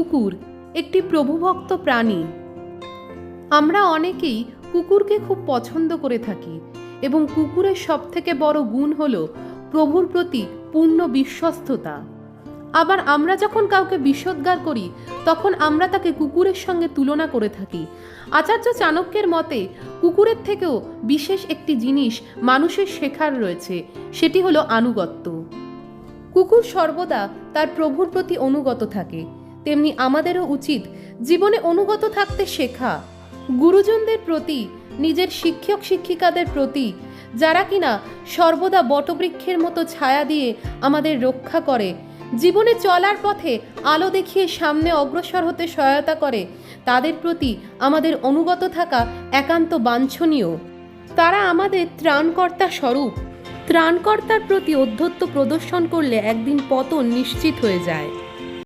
কুকুর একটি প্রভুভক্ত প্রাণী। আমরা অনেকেই কুকুরকে খুব পছন্দ করে থাকি এবং কুকুরের সবথেকে বড় গুণ হলো প্রভুর প্রতি পূর্ণ বিশ্বস্ততা। আবার আমরা যখন কাউকে বিষোদ্গার করি তখন আমরা তাকে কুকুরের সঙ্গে তুলনা করে থাকি। আচার্য চাণক্যের মতে কুকুরের থেকেও বিশেষ একটি জিনিস মানুষের শেখার রয়েছে, সেটি হলো আনুগত্য। কুকুর সর্বদা তার প্রভুর প্রতি অনুগত থাকে, তেমনি আমাদেরও উচিত জীবনে অনুগত থাকতে শেখা। গুরুজনদের প্রতি, নিজের শিক্ষক শিক্ষিকাদের প্রতি, যারা কিনা সর্বদা বটবৃক্ষের মতো ছায়া দিয়ে আমাদের রক্ষা করে, জীবনে চলার পথে আলো দেখিয়ে সামনে অগ্রসর হতে সহায়তা করে, তাদের প্রতি আমাদের অনুগত থাকা একান্ত বাঞ্ছনীয়। তারা আমাদের ত্রাণকর্তা স্বরূপ। ত্রাণকর্তার প্রতি ঔদ্ধত্য প্রদর্শন করলে একদিন পতন নিশ্চিত হয়ে যায়।